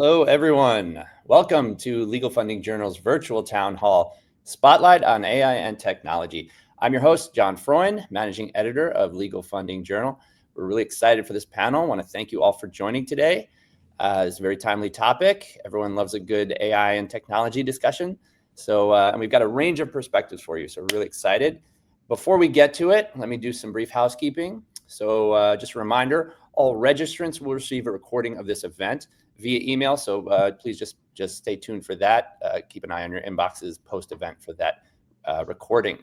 Hello, everyone. Welcome to Legal Funding Journal's virtual town hall, Spotlight on AI and Technology. I'm your host, John Freund, managing editor of Legal Funding Journal. We're really excited for this panel. I want to thank you all for joining today. It's a very timely topic. Everyone loves a good AI and technology discussion. And we've got a range of perspectives for you, so we're really excited. Before we get to it, let me do some brief housekeeping. Just a reminder, all registrants will receive a recording of this event via email. Please just stay tuned for that. Keep an eye on your inboxes post-event for that recording.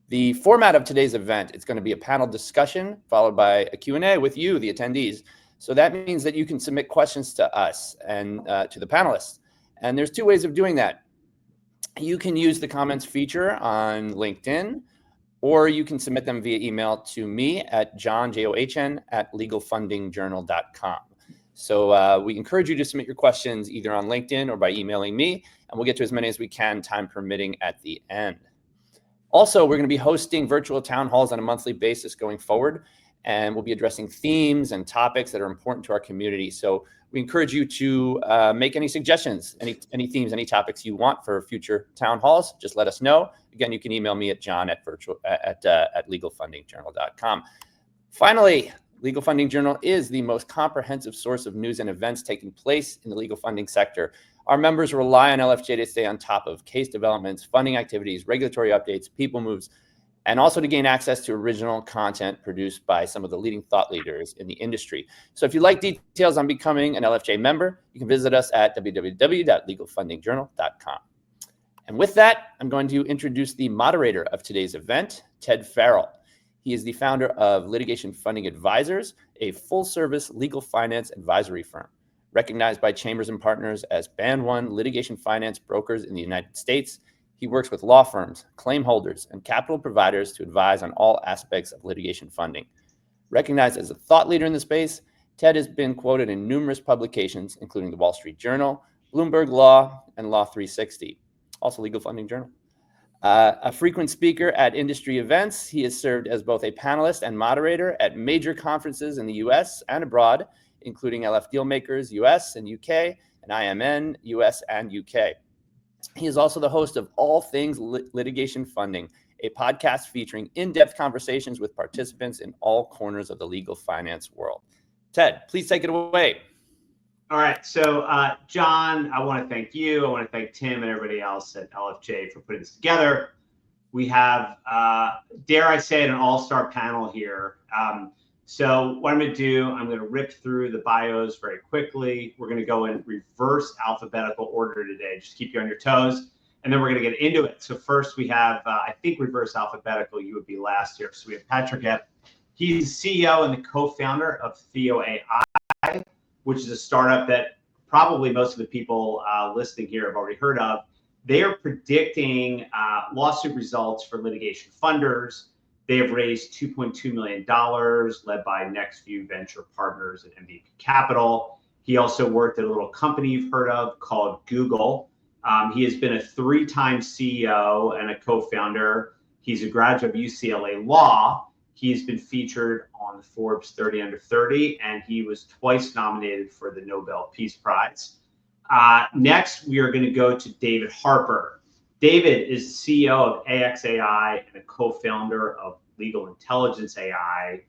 The format of today's event is going to be a panel discussion followed by a Q&A with you, the attendees. So that means that you can submit questions to us and to the panelists. And there's two ways of doing that. You can use the comments feature on LinkedIn, or you can submit them via email to me at john@legalfundingjournal.com. So we encourage you to submit your questions either on LinkedIn or by emailing me, and we'll get to as many as we can, time permitting, at the end. Also, we're going to be hosting virtual town halls on a monthly basis going forward, and we'll be addressing themes and topics that are important to our community. So we encourage you to make any suggestions, any themes, any topics you want for future town halls. Just let us know. Again, you can email me at john@legalfundingjournal.com. Finally, Legal Funding Journal is the most comprehensive source of news and events taking place in the legal funding sector. Our members rely on LFJ to stay on top of case developments, funding activities, regulatory updates, people moves, and also to gain access to original content produced by some of the leading thought leaders in the industry. So if you'd like details on becoming an LFJ member, you can visit us at www.legalfundingjournal.com. And with that, I'm going to introduce the moderator of today's event, Ted Farrell. He is the founder of Litigation Funding Advisors, a full-service legal finance advisory firm, recognized by Chambers and Partners as Band 1 litigation finance brokers in the United States. He works with law firms, claim holders, and capital providers to advise on all aspects of litigation funding. Recognized as a thought leader in the space, Ted has been quoted in numerous publications, including the Wall Street Journal, Bloomberg Law, and Law 360, also Legal Funding Journal. A frequent speaker at industry events, he has served as both a panelist and moderator at major conferences in the US and abroad, including LF Dealmakers US and UK, and IMN US and UK. He is also the host of All Things Litigation Funding, a podcast featuring in-depth conversations with participants in all corners of the legal finance world. Ted, please take it away. All right. So, John, I want to thank you. I want to thank Tim and everybody else at LFJ for putting this together. We have, dare I say, an all-star panel here. So what I'm going to do, I'm going to rip through the bios very quickly. We're going to go in reverse alphabetical order today, just keep you on your toes. And then we're going to get into it. So first we have, I think reverse alphabetical, you would be last here. So we have Patrick Epp. He's CEO and the co-founder of Theo AI, which is a startup that probably most of the people listening here have already heard of. They are predicting lawsuit results for litigation funders. They have raised $2.2 million, led by NextView Venture Partners and MVP Capital. He also worked at a little company you've heard of called Google. He has been a 3-time CEO and a co-founder. He's a graduate of UCLA Law. He's been featured on the Forbes 30 Under 30, and he was twice nominated for the Nobel Peace Prize. Next, we are going to go to David Harper. David is CEO of AXAI and a co-founder of Legal Intelligence AI.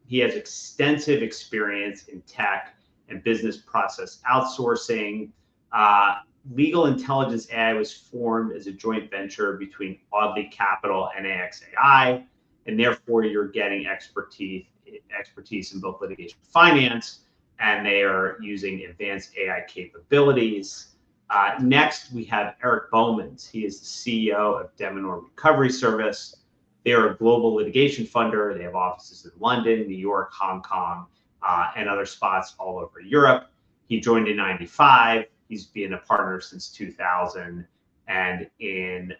He has extensive experience in tech and business process outsourcing. Legal Intelligence AI was formed as a joint venture between Audley Capital and AXAI, and therefore you're getting expertise in both litigation finance, and they are using advanced AI capabilities. Next, we have Eric Bowmans. He is the CEO of Demonor Recovery Service. They are a global litigation funder. They have offices in London, New York, Hong Kong, and other spots all over Europe. He joined in '95. He's been a partner since 2000. And in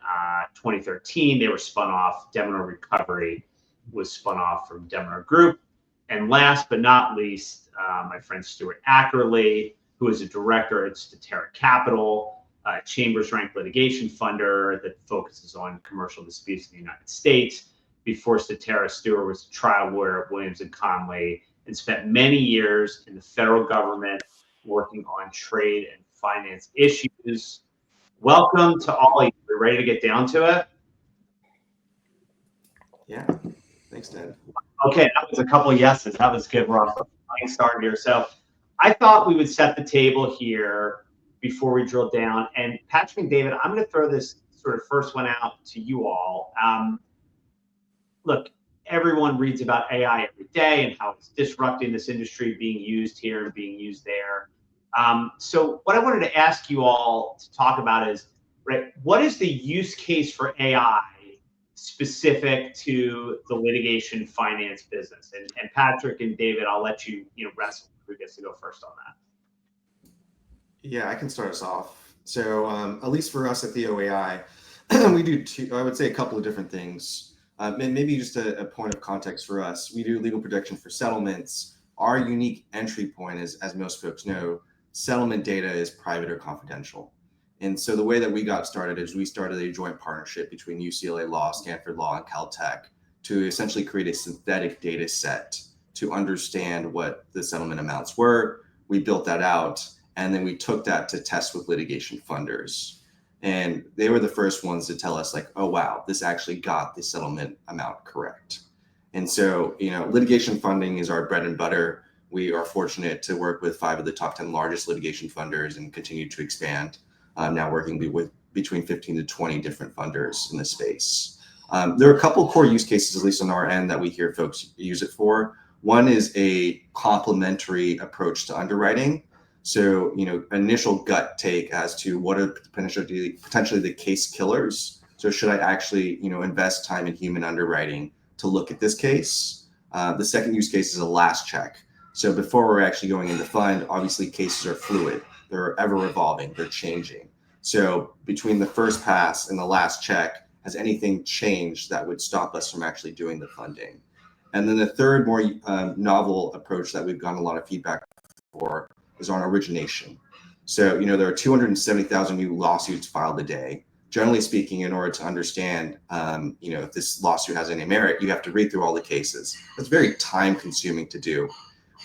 2013, they were spun off. Demonor Recovery was spun off from Demonor Group. And last but not least, my friend Stuart Ackerley, who is a director at Statera Capital, Chambers-ranked litigation funder that focuses on commercial disputes in the United States. Before Statera, Stuart was a trial lawyer at Williams & Conley and spent many years in the federal government working on trade and finance issues. Welcome to all of you. We're ready to get down to it. Yeah, thanks, Ted. Okay, that was a couple of yeses. That was good. We're off to a start here. So I thought we would set the table here before we drill down. And Patrick and David, I'm going to throw this sort of first one out to you all. Look, everyone reads about AI every day and how it's disrupting this industry, being used here and being used there. So what I wanted to ask you all to talk about is, right, what is the use case for AI specific to the litigation finance business? And Patrick and David, I'll let you wrestle who gets to go first on that. Yeah, I can start us off. So at least for us at the OAI, we do I would say a couple of different things. Maybe just a point of context for us. We do legal protection for settlements. Our unique entry point is, as most folks know, settlement data is private or confidential. And so the way that we got started is we started a joint partnership between UCLA Law, Stanford Law, and Caltech to essentially create a synthetic data set to understand what the settlement amounts were. We built that out, and then we took that to test with litigation funders. And they were the first ones to tell us, like, oh, wow, this actually got the settlement amount correct. And so, litigation funding is our bread and butter. We are fortunate to work with 5 of the top 10 largest litigation funders and continue to expand, now working with between 15 to 20 different funders in the space. There are a couple core use cases, at least on our end, that we hear folks use it for. One is a complementary approach to underwriting. So, initial gut take as to what are potentially the case killers. So should I actually, invest time in human underwriting to look at this case? The second use case is a last check. So before we're actually going into fund, obviously cases are fluid. They're ever evolving, they're changing. So between the first pass and the last check, has anything changed that would stop us from actually doing the funding? And then the third more novel approach that we've gotten a lot of feedback for is on origination. So, there are 270,000 new lawsuits filed a day. Generally speaking, in order to understand, if this lawsuit has any merit, you have to read through all the cases. It's very time consuming to do.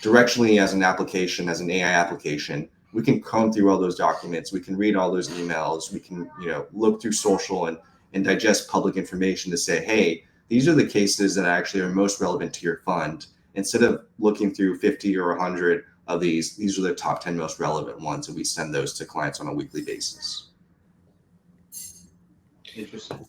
Directionally, as an application, as an AI application, we can comb through all those documents. We can read all those emails. We can, look through social and digest public information to say, hey, these are the cases that actually are most relevant to your fund. Instead of looking through 50 or 100 of these are the top 10 most relevant ones, and we send those to clients on a weekly basis. Interesting.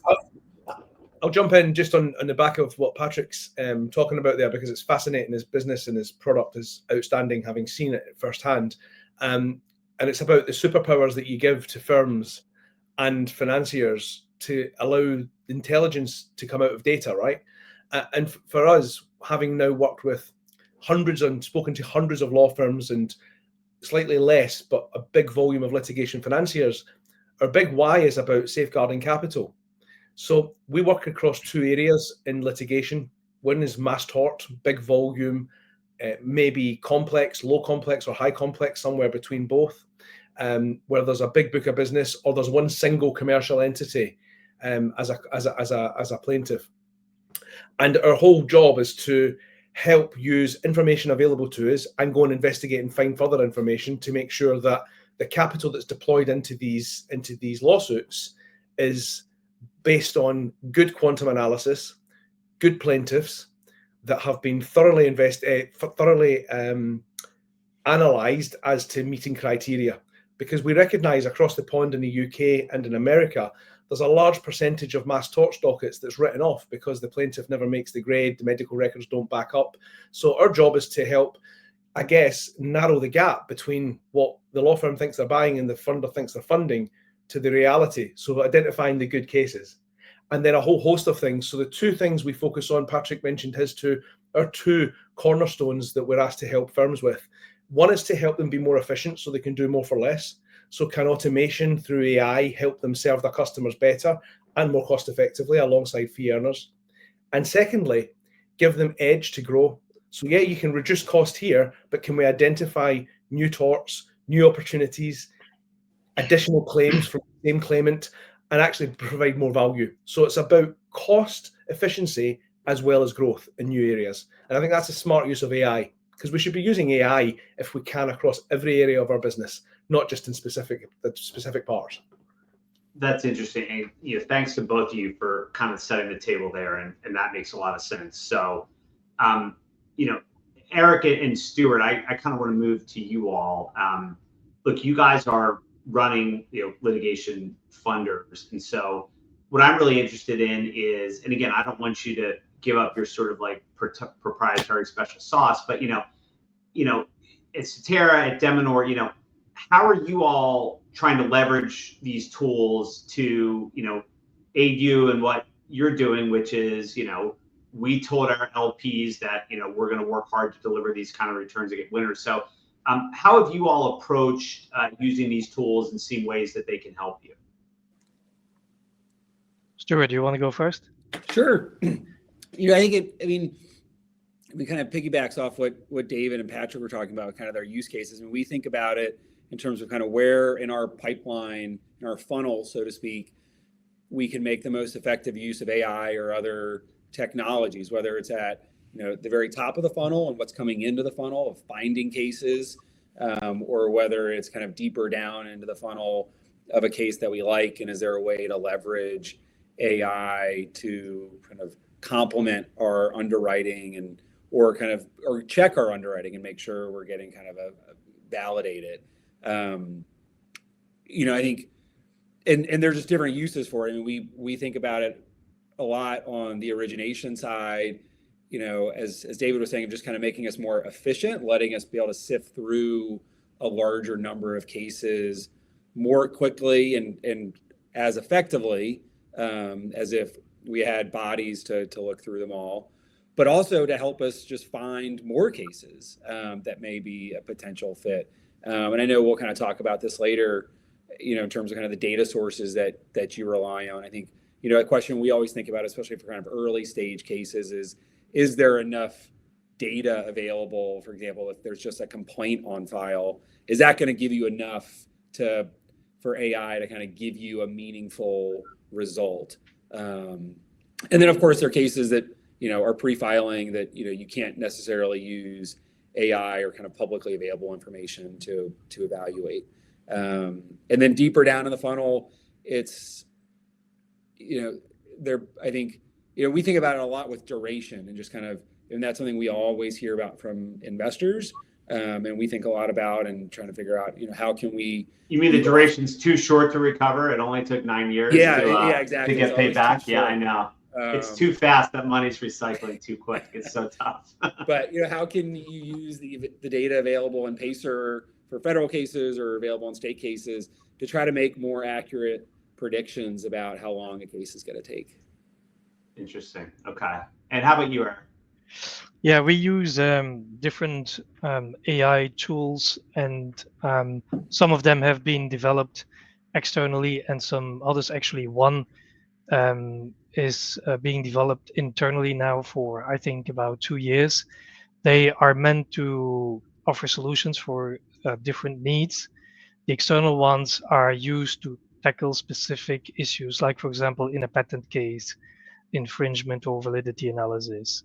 I'll jump in just on the back of what Patrick's talking about there, because it's fascinating. His business and his product is outstanding, having seen it firsthand. And it's about the superpowers that you give to firms and financiers to allow intelligence to come out of data, right? And for us, having now worked with hundreds and spoken to hundreds of law firms and slightly less, but a big volume of litigation financiers, our big why is about safeguarding capital. So we work across 2 areas in litigation. One is mass tort, big volume, maybe complex, low complex, or high complex, somewhere between both, where there's a big book of business or there's one single commercial entity as a plaintiff. And our whole job is to help use information available to us and go and investigate and find further information to make sure that the capital that's deployed into these lawsuits is based on good quantum analysis, good plaintiffs that have been thoroughly analysed as to meeting criteria. Because we recognise across the pond in the UK and in America, there's a large percentage of mass tort dockets that's written off because the plaintiff never makes the grade, the medical records don't back up. So our job is to help, I guess, narrow the gap between what the law firm thinks they're buying and the funder thinks they're funding to the reality. So identifying the good cases. And then a whole host of things. So the 2 things we focus on, Patrick mentioned his 2, are 2 cornerstones that we're asked to help firms with. One is to help them be more efficient so they can do more for less. So can automation through AI help them serve their customers better and more cost effectively alongside fee earners? And secondly, give them edge to grow. So yeah, you can reduce cost here, but can we identify new torts, new opportunities, additional claims from the same claimant, and actually provide more value? So it's about cost efficiency as well as growth in new areas. And I think that's a smart use of AI, because we should be using AI if we can across every area of our business, not just in the specific parts. That's interesting. And, thanks to both of you for kind of setting the table there, and that makes a lot of sense. So, Eric and Stuart, I kind of want to move to you all. Look, you guys are running, litigation funders, and so what I'm really interested in is, and again, I don't want you to give up your sort of like proprietary special sauce, but at Cetera, at Demonor, how are you all trying to leverage these tools to, aid you in what you're doing, which is, we told our LPs that, we're going to work hard to deliver these kind of returns to get winners. So how have you all approached using these tools and seen ways that they can help you? Stuart, do you want to go first? Sure. I think we kind of piggybacks off what David and Patrick were talking about, kind of their use cases. And we think about it in terms of kind of where in our pipeline, in our funnel, so to speak, we can make the most effective use of AI or other technologies, whether it's at the very top of the funnel and what's coming into the funnel of finding cases, or whether it's kind of deeper down into the funnel of a case that we like, and is there a way to leverage AI to kind of complement our underwriting or check our underwriting and make sure we're getting kind of validated. I think, and there's just different uses for it. I mean, we think about it a lot on the origination side, as David was saying, of just kind of making us more efficient, letting us be able to sift through a larger number of cases more quickly and as effectively as if we had bodies to look through them all, but also to help us just find more cases that may be a potential fit. And I know we'll kind of talk about this later, in terms of kind of the data sources that you rely on. I think, a question we always think about, especially for kind of early stage cases, is there enough data available? For example, if there's just a complaint on file, is that going to give you enough for AI to kind of give you a meaningful result? And then, of course, there are cases that, are pre-filing that, you can't necessarily use AI or kind of publicly available information to evaluate. And then deeper down in the funnel, it's, I think, we think about it a lot with duration and just kind of, and that's something we always hear about from investors. And we think a lot about and trying to figure out, how can we... You mean the duration's too short to recover? It only took 9 years exactly. to get paid back? Yeah, I know. It's too fast. That money's recycling too quick. It's so tough. But, how can you use the data available in PACER for federal cases or available in state cases to try to make more accurate predictions about how long a case is going to take? Interesting. Okay. And how about you, Eric? Yeah, we use different AI tools, and some of them have been developed externally, and some others, actually one is being developed internally now for, I think, about 2 years. They are meant to offer solutions for different needs. The external ones are used to tackle specific issues, like, for example, in a patent case, infringement or validity analysis,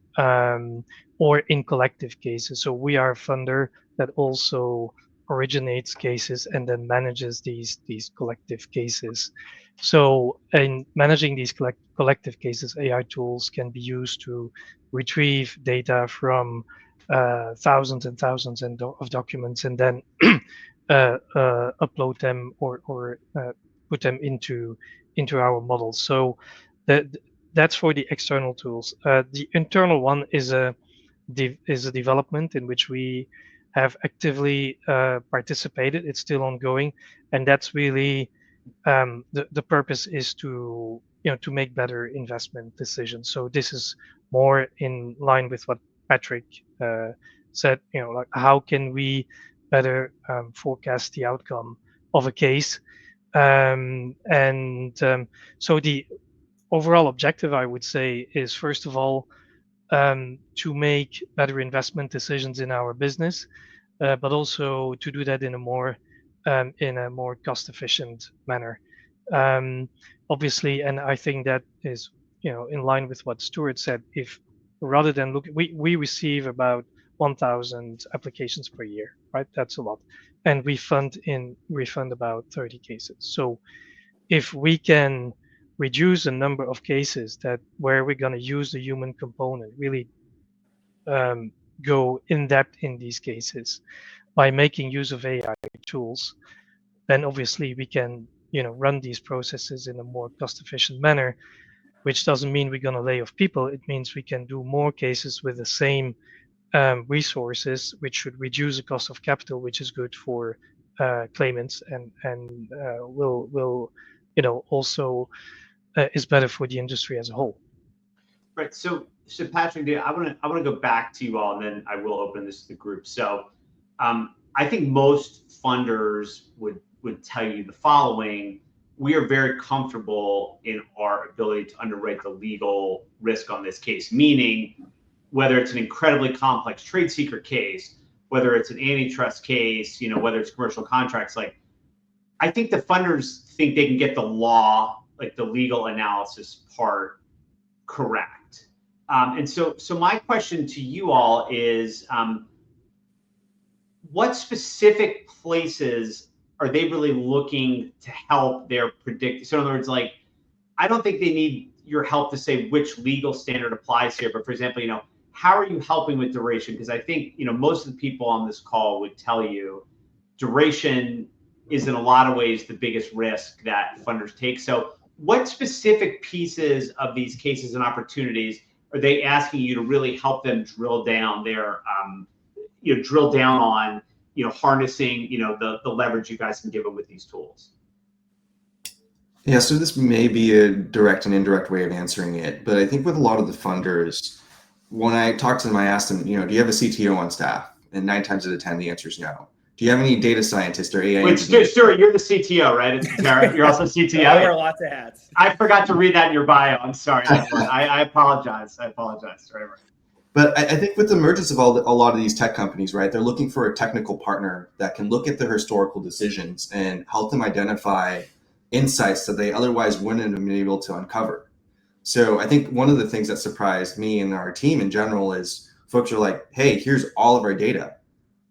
or in collective cases. So we are a funder that also originates cases and then manages these collective cases. So in managing these collective cases, AI tools can be used to retrieve data from thousands and thousands of documents, and then upload them or put them into our models. So that's for the external tools. The internal one is a development in which we have actively participated. It's still ongoing, and that's really the purpose is to make better investment decisions. So this is more in line with what Patrick said. Like, how can we better forecast the outcome of a case? So the overall objective, I would say, is first of all to make better investment decisions in our business, but also to do that in a more cost-efficient manner. Obviously, and I think that is in line with what Stuart said. If rather than look, we receive about 1,000 applications per year, right? That's a lot. And we fund about 30 cases. So if we can reduce the number of cases where we're going to use the human component, really go in depth in these cases by making use of AI tools, then obviously we can, run these processes in a more cost-efficient manner, which doesn't mean we're going to lay off people. It means we can do more cases with the same resources, which should reduce the cost of capital, which is good for claimants and will also is better for the industry as a whole. Right. So Patrick, I want to go back to you all, and then I will open this to the group. So I think most funders would tell you the following: we are very comfortable in our ability to underwrite the legal risk on this case, meaning whether it's an incredibly complex trade secret case, whether it's an antitrust case, whether it's commercial contracts. Like, I think the funders think they can get the law, like the legal analysis part, correct. And so my question to you all is, what specific places are they really looking to help their predict? So in other words, like, I don't think they need your help to say which legal standard applies here, but for example, how are you helping with duration? Because I think, most of the people on this call would tell you duration is in a lot of ways the biggest risk that funders take. So what specific pieces of these cases and opportunities are they asking you to really help them drill down their, drill down on, harnessing, the leverage you guys can give them with these tools? Yeah, so this may be a direct and indirect way of answering it, but I think with a lot of the funders, when I talk to them, I ask them, do you have a CTO on staff? And 9 times out of 10, the answer is no. Do you have any data scientists or AI? Wait, Stuart, you're the CTO, right? It's Tara. You're also CTO. I wear lots of hats. I forgot to read that in your bio. I'm sorry. I apologize. Forever. But I think with the emergence of a lot of these tech companies, right, they're looking for a technical partner that can look at their historical decisions and help them identify insights that they otherwise wouldn't have been able to uncover. So I think one of the things that surprised me and our team in general is folks are like, hey, here's all of our data.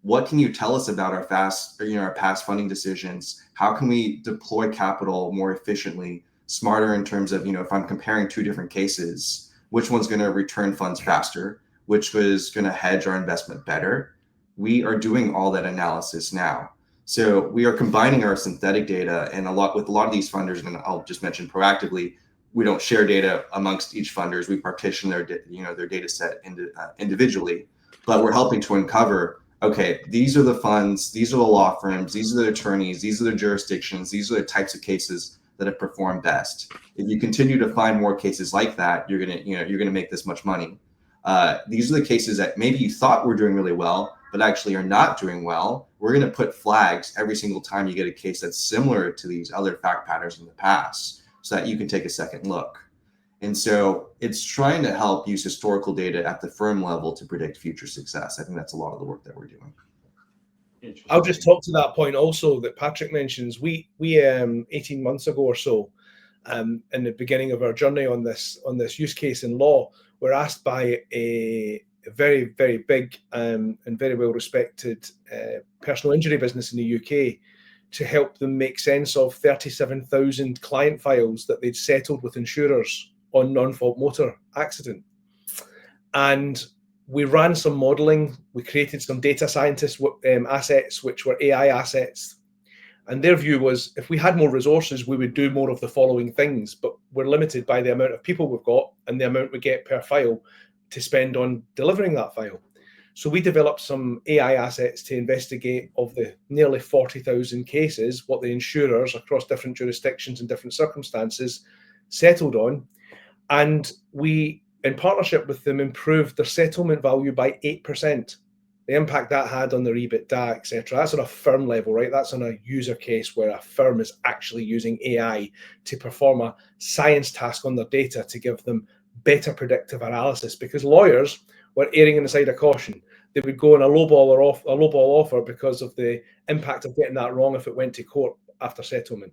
What can you tell us about our past funding decisions? How can we deploy capital more efficiently, smarter in terms of, if I'm comparing 2 different cases, which one's going to return funds faster, which was going to hedge our investment better? We are doing all that analysis now. So we are combining our synthetic data and with a lot of these funders, and I'll just mention proactively, we don't share data amongst each funders. We partition their data set individually, but we're helping to uncover, okay, these are the funds, these are the law firms, these are the attorneys, these are the jurisdictions, these are the types of cases that have performed best. If you continue to find more cases like that, you're gonna make this much money. These are the cases that maybe you thought were doing really well, but actually are not doing well. We're gonna put flags every single time you get a case that's similar to these other fact patterns in the past, so that you can take a second look. And so it's trying to help use historical data at the firm level to predict future success. I think that's a lot of the work that we're doing. I'll just talk to that point also that Patrick mentions. We 18 months ago or so, in the beginning of our journey on this use case in law, we're asked by a very, very big and very well respected personal injury business in the UK to help them make sense of 37,000 client files that they'd settled with insurers on non-fault motor accident. And we ran some modeling. We created some data scientist assets, which were AI assets. And their view was, if we had more resources, we would do more of the following things, but we're limited by the amount of people we've got and the amount we get per file to spend on delivering that file. So we developed some AI assets to investigate of the nearly 40,000 cases, what the insurers across different jurisdictions and different circumstances settled on. And we, in partnership with them, improved their settlement value by 8%. The impact that had on their EBITDA, etc. That's on a firm level, right? That's on a user case where a firm is actually using AI to perform a science task on their data to give them better predictive analysis, because lawyers were erring on the side of caution. They would go on a lowball offer because of the impact of getting that wrong if it went to court after settlement.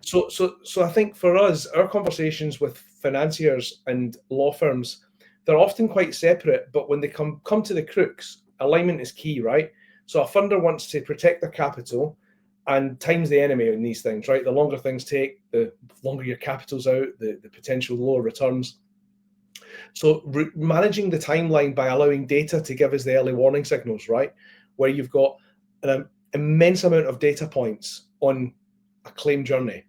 So I think for us, our conversations with financiers and law firms, they're often quite separate, but when they come to the crux, alignment is key, right? So a funder wants to protect their capital, and time's the enemy in these things, right? The longer things take, the longer your capital's out, the potential lower returns. So managing the timeline by allowing data to give us the early warning signals, right? Where you've got an immense amount of data points on a claim journey.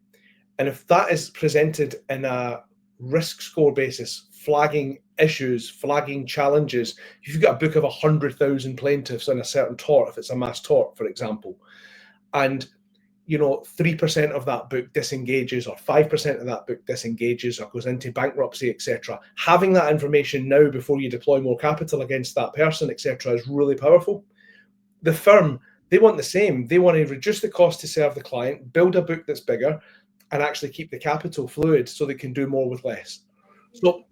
And if that is presented in a risk score basis, flagging issues, flagging challenges, if you've got a book of 100,000 plaintiffs on a certain tort, if it's a mass tort, for example, and 3% of that book disengages, or 5% of that book disengages, or goes into bankruptcy, etc. Having that information now before you deploy more capital against that person, etc., is really powerful. The firm, they want the same. They want to reduce the cost to serve the client, build a book that's bigger, and actually keep the capital fluid so they can do more with less. So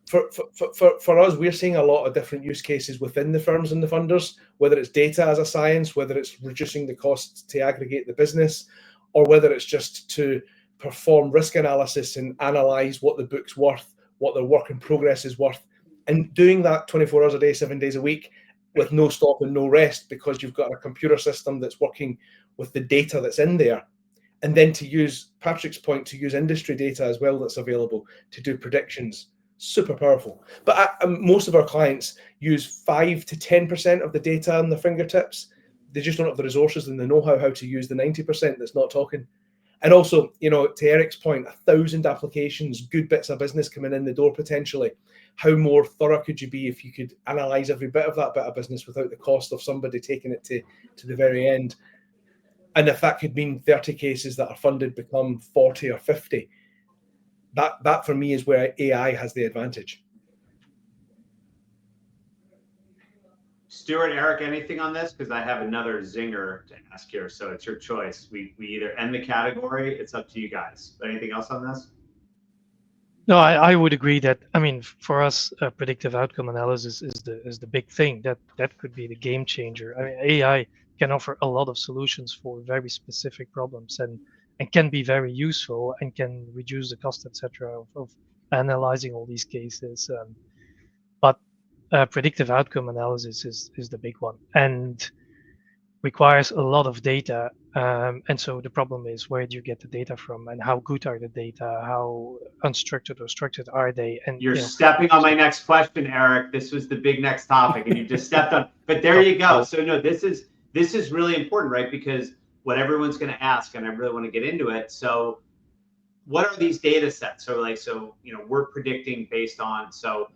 for us, we're seeing a lot of different use cases within the firms and the funders, whether it's data as a science, whether it's reducing the costs to aggregate the business, or whether it's just to perform risk analysis and analyze what the book's worth, what their work in progress is worth, and doing that 24 hours a day, 7 days a week with no stop and no rest, because you've got a computer system that's working with the data that's in there. And then to use Patrick's point, to use industry data as well that's available to do predictions. Super powerful. But most of our clients use 5 to 10% of the data on their fingertips. They just don't have the resources and the know-how to use the 90% that's not talking. And also, to Eric's point, 1,000 applications, good bits of business coming in the door potentially. How more thorough could you be if you could analyze every bit of that bit of business without the cost of somebody taking it to the very end? And if that could mean 30 cases that are funded become 40 or 50, that for me is where AI has the advantage. Stuart, Eric, anything on this? Because I have another zinger to ask here, so it's your choice. We either end the category, it's up to you guys. But anything else on this? No, I would agree that, for us, predictive outcome analysis is the big thing. That could be the game changer. AI can offer a lot of solutions for very specific problems, and can be very useful, and can reduce the cost, etc., of analyzing all these cases. But predictive outcome analysis is the big one, and requires a lot of data. And so the problem is, where do you get the data from, and how good are the data? How unstructured or structured are they? And you're stepping on my next question, Eric. This was the big next topic, and you just stepped on. But there you go. So no, this is really important, right? Because what everyone's going to ask, and I really want to get into it. So what are these data sets? So we're predicting based on, so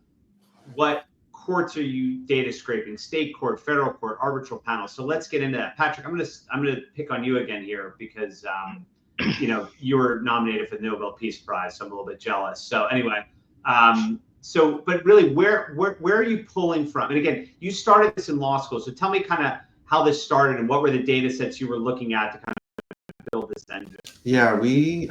what courts are you data scraping? State court, federal court, arbitral panel. So let's get into that. Patrick, I'm gonna pick on you again here, because you were nominated for the Nobel Peace Prize, so I'm a little bit jealous. So anyway, but really, where are you pulling from? And again, you started this in law school, so tell me kind of how this started and what were the data sets you were looking at to kind of build this engine? Yeah, we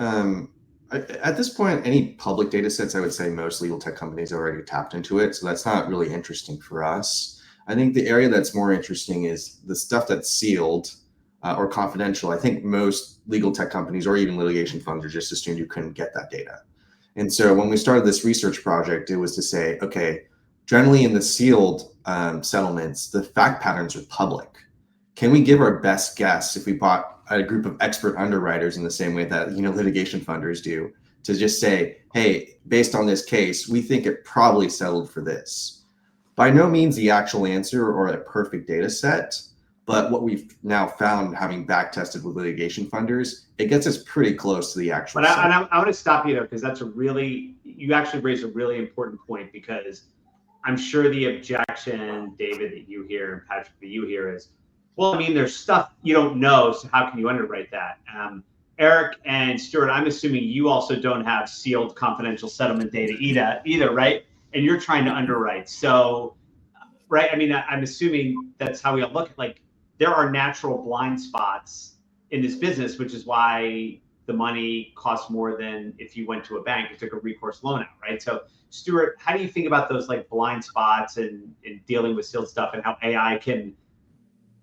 at this point, any public data sets, I would say most legal tech companies already tapped into it. So that's not really interesting for us. I think the area that's more interesting is the stuff that's sealed or confidential. I think most legal tech companies or even litigation funds just assumed you couldn't get that data. And so when we started this research project, it was to say, okay, generally in the sealed settlements, the fact patterns are public. Can we give our best guess if we bought a group of expert underwriters in the same way that litigation funders do, to just say, hey, based on this case, we think it probably settled for this. By no means the actual answer or a perfect data set, but what we've now found, having back tested with litigation funders, it gets us pretty close to the actual. But I want to stop you there, because you actually raised a really important point, because I'm sure the objection, David, that you hear, and Patrick, that you hear is, well, there's stuff you don't know, so how can you underwrite that? Eric and Stuart, I'm assuming you also don't have sealed confidential settlement data either, right? And you're trying to underwrite. So, right, I'm assuming that's how we all look at, there are natural blind spots in this business, which is why the money costs more than if you went to a bank and took a recourse loan out, right? So, Stuart, how do you think about those blind spots and dealing with sealed stuff, and how AI can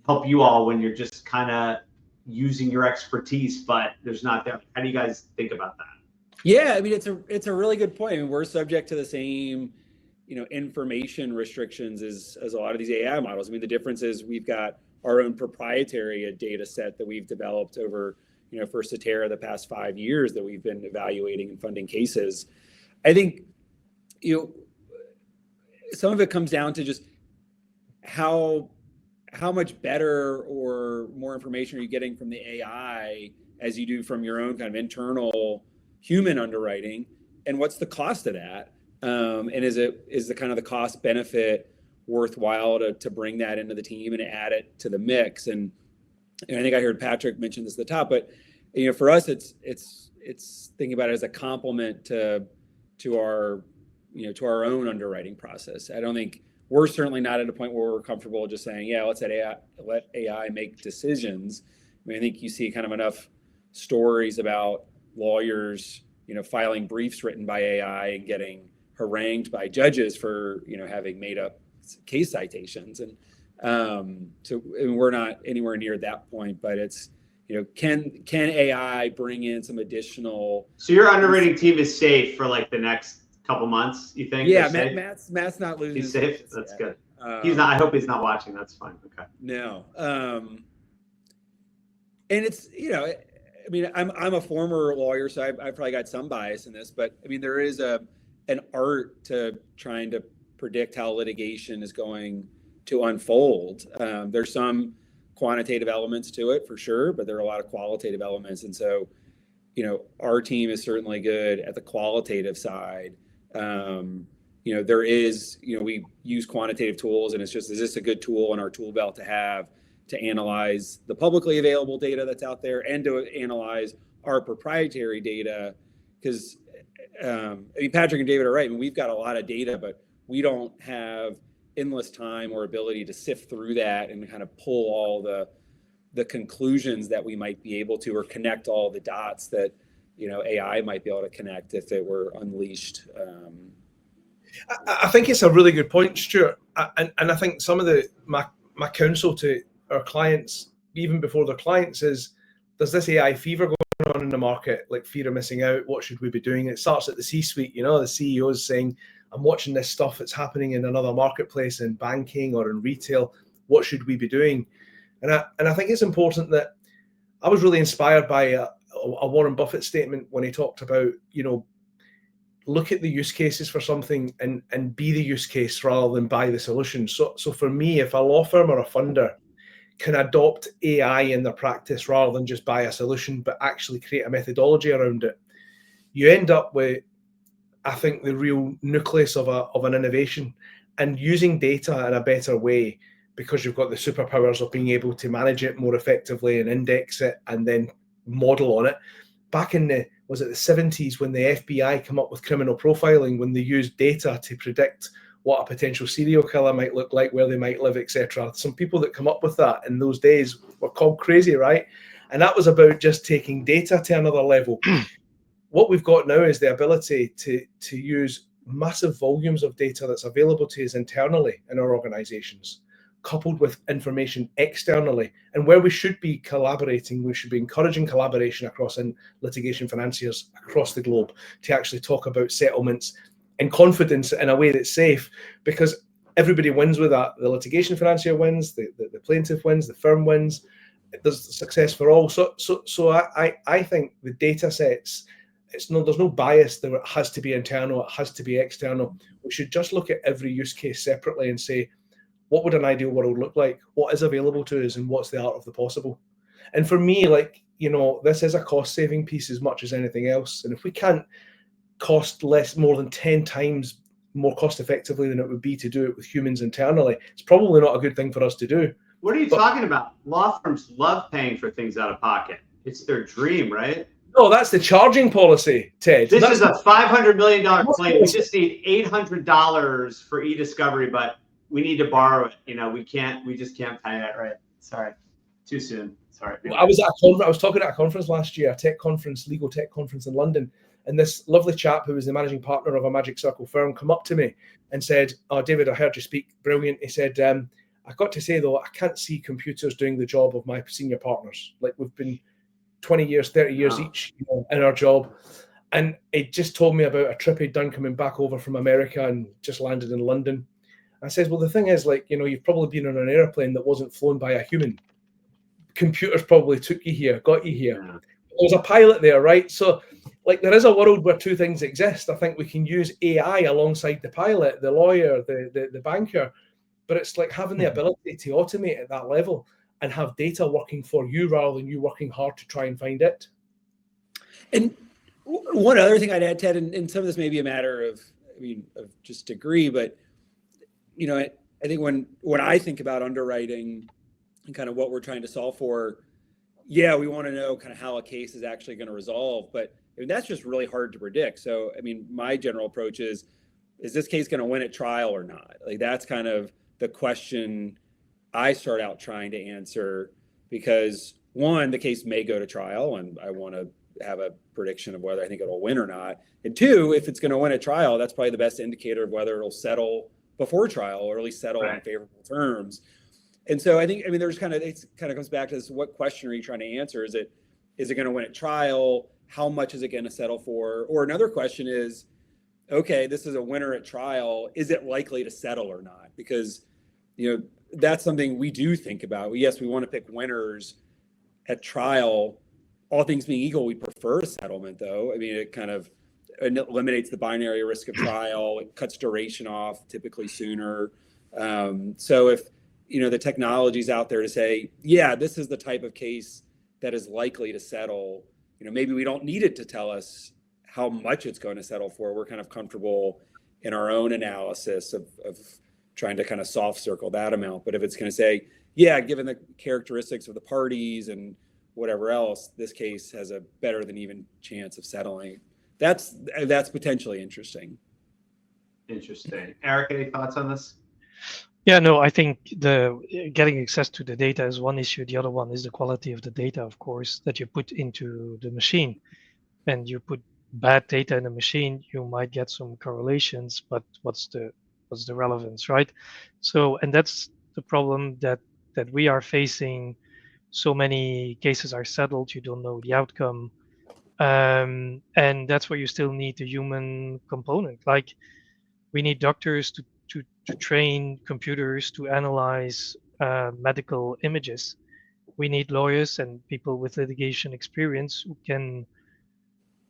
help you all when you're just kind of using your expertise, but there's not there? How do you guys think about that? Yeah, it's a really good point. We're subject to the same information restrictions as a lot of these AI models. I mean, the difference is we've got our own proprietary data set that we've developed over, for Cetera the past 5 years that we've been evaluating and funding cases. I think, some of it comes down to just how much better or more information are you getting from the AI as you do from your own kind of internal human underwriting, and what's the cost of that? And is the kind of the cost benefit worthwhile to bring that into the team and add it to the mix? And I think I heard Patrick mention this at the top, but for us, it's thinking about it as a complement to our our own underwriting process. I don't think we're certainly not at a point where we're comfortable just saying, yeah, let AI make decisions. I mean, I think you see kind of enough stories about lawyers, filing briefs written by AI and getting harangued by judges for, having made up case citations. And so we're not anywhere near that point, but it's, can AI bring in some additional? So your underwriting team is safe for like the next couple months, you think? Yeah, Matt's not losing. He's safe. That's good. He's not. I hope he's not watching. That's fine. Okay. No. And it's I mean, I'm a former lawyer, so I probably got some bias in this, but I mean, there is an art to trying to predict how litigation is going to unfold. There's some quantitative elements to it for sure, but there are a lot of qualitative elements, and so our team is certainly good at the qualitative side. There is, we use quantitative tools, and it's just, is this a good tool in our tool belt to have to analyze the publicly available data that's out there and to analyze our proprietary data? Because I mean, Patrick and David are right. I mean, we've got a lot of data, but we don't have endless time or ability to sift through that and kind of pull all the conclusions that we might be able to, or connect all the dots that AI might be able to connect if it were unleashed. I think it's a really good point, Stuart, and I think some of my counsel to our clients, even before their clients, is there's this AI fever going on in the market, like fear of missing out. What should we be doing? It starts at the C-suite. The CEO is saying, I'm watching this stuff that's happening in another marketplace, in banking or in retail. What should we be doing? And I think it's important that I was really inspired by a Warren Buffett statement when he talked about, look at the use cases for something and be the use case rather than buy the solution. So for me, if a law firm or a funder can adopt AI in their practice rather than just buy a solution, but actually create a methodology around it, you end up with, I think, the real nucleus of an innovation, and using data in a better way, because you've got the superpowers of being able to manage it more effectively and index it and then model on it. Back in the 70s, when the FBI came up with criminal profiling, when they used data to predict what a potential serial killer might look like, where they might live, etc. Some people that come up with that in those days were called crazy, right? And that was about just taking data to another level. What we've got now is the ability to use massive volumes of data that's available to us internally in our organizations, coupled with information externally. And where we should be collaborating, we should be encouraging collaboration across litigation financiers across the globe to actually talk about settlements in confidence in a way that's safe, because everybody wins with that. The litigation financier wins, the plaintiff wins, the firm wins. There's success for all. So I think the data sets, there's no bias there. It has to be internal, it has to be external. We should just look at every use case separately and say, what would an ideal world look like? What is available to us, and what's the art of the possible? And for me, this is a cost-saving piece as much as anything else. And if we can't cost more than 10 times more cost effectively than it would be to do it with humans internally, it's probably not a good thing for us to do. What are you talking about? Law firms love paying for things out of pocket. It's their dream, right? No, that's the charging policy, Ted. This is a $500 million claim. We just need $800 for e-discovery, but we need to borrow it. We just can't pay it, right? Sorry, too soon. Sorry. I was talking at a conference last year, a legal tech conference in London, and this lovely chap who was the managing partner of a Magic Circle firm come up to me and said, "Oh, David, I heard you speak. Brilliant." He said, "I got to say though, I can't see computers doing the job of my senior partners. Like, we've been 20 years, 30 years each in our job." And it just told me about a trip he'd done coming back over from America and just landed in London. I says, well, the thing is, like, you know, you've probably been on an airplane that wasn't flown by a human. Computers probably took you here, got you here. Yeah. There was a pilot there, right? So, like, there is a world where two things exist. I think we can use AI alongside the pilot, the lawyer, the banker, but it's like having the ability to automate at that level and have data working for you rather than you working hard to try and find it. And one other thing I'd add, Ted, and some of this may be a matter of, of just degree, but, you know, I think when I think about underwriting and kind of what we're trying to solve for, yeah, we want to know kind of how a case is actually going to resolve, but that's just really hard to predict. So, I mean, my general approach is this case going to win at trial or not? Like, that's kind of the question I start out trying to answer, because one, the case may go to trial and I want to have a prediction of whether I think it'll win or not. And two, if it's going to win a trial, that's probably the best indicator of whether it'll settle before trial, or at least settle on favorable terms. And so I think, there's it kind of comes back to this: what question are you trying to answer? Is it going to win at trial? How much is it going to settle for? Or another question is, okay, this is a winner at trial. Is it likely to settle or not? Because, you know, that's something we do think about. Yes, we want to pick winners at trial. All things being equal, we prefer a settlement, though. I mean, it kind of eliminates the binary risk of trial. It cuts duration off typically sooner. So if, you know, the technology's out there to say, yeah, this is the type of case that is likely to settle, you know, maybe we don't need it to tell us how much it's going to settle for. We're kind of comfortable in our own analysis of trying to kind of soft circle that amount. But if it's going to say, yeah, given the characteristics of the parties and whatever else, this case has a better than even chance of settling, that's potentially interesting. Interesting. Eric, any thoughts on this? Yeah, no, I think getting access to the data is one issue. The other one is the quality of the data, of course, that you put into the machine. And you put bad data in a machine, you might get some correlations, but what's the relevance, right? So, and that's the problem that we are facing. So many cases are settled, you don't know the outcome, and that's where you still need the human component. Like, we need doctors to train computers to analyze medical images. We need lawyers and people with litigation experience who can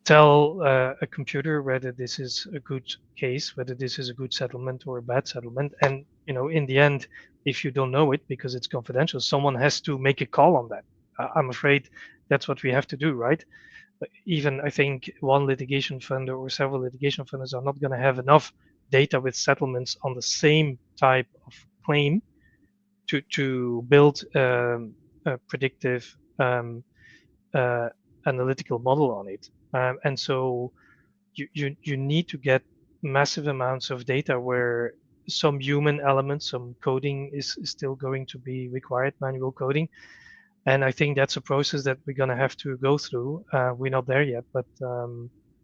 tell a computer whether this is a good case, whether this is a good settlement or a bad settlement. And, you know, in the end, if you don't know it because it's confidential, someone has to make a call on that. I'm afraid that's what we have to do, right? Even I think one litigation funder or several litigation funders are not going to have enough data with settlements on the same type of claim to build a predictive analytical model on it. And so you need to get massive amounts of data where some human elements, some coding is still going to be required, manual coding. And I think that's a process that we're going to have to go through. We're not there yet, but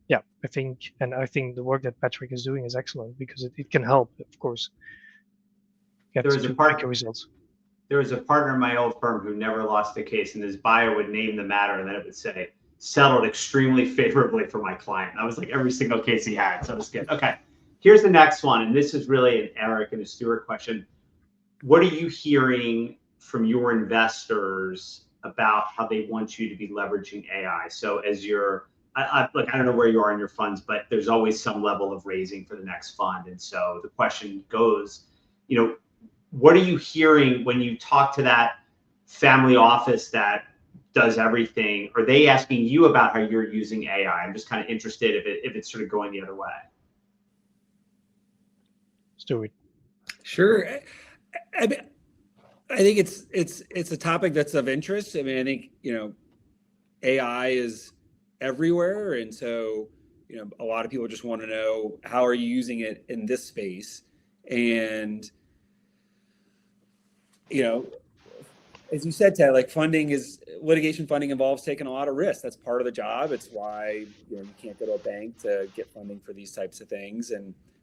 yeah, I think the work that Patrick is doing is excellent because it can help, of course, get to quicker results. There was a partner in my old firm who never lost a case, and his bio would name the matter, and then it would say, settled extremely favorably for my client. That was like every single case he had. So it was good. Okay, here's the next one, and this is really an Eric and a Stuart question. What are you hearing from your investors about how they want you to be leveraging AI? So as you're, look, I don't know where you are in your funds, but there's always some level of raising for the next fund. And so the question goes, you know, what are you hearing when you talk to that family office that does everything? Are they asking you about how you're using AI? I'm just kind of interested if it's sort of going the other way. Stuart. Sure. I think it's a topic that's of interest. I mean, I think, you know, AI is everywhere. And so, you know, a lot of people just want to know, how are you using it in this space? And, you know, as you said, Ted, like litigation funding involves taking a lot of risks. That's part of the job. It's why, you know, you can't go to a bank to get funding for these types of things.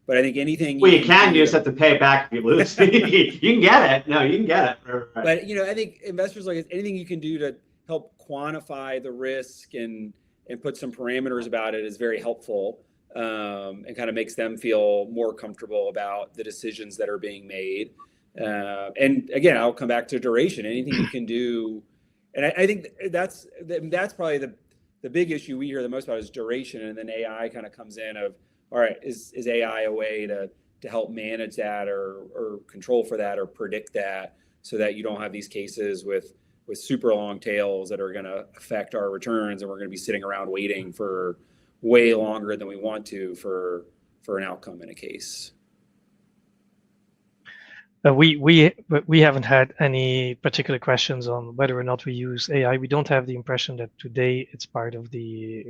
But I think anything. Well, you just have to pay it back if you lose. You can get it. No, you can get it. Right. But, you know, I think investors, like anything you can do to help quantify the risk and and put some parameters about it is very helpful, and kind of makes them feel more comfortable about the decisions that are being made. And again, I'll come back to duration. Anything you can do, and I think that's probably the big issue we hear the most about is duration, and then AI kind of comes in of, all right, is AI a way to help manage that or control for that or predict that, so that you don't have these cases with super long tails that are going to affect our returns, and we're going to be sitting around waiting for way longer than we want to for an outcome in a case. We haven't had any particular questions on whether or not we use AI. We don't have the impression that today it's part of the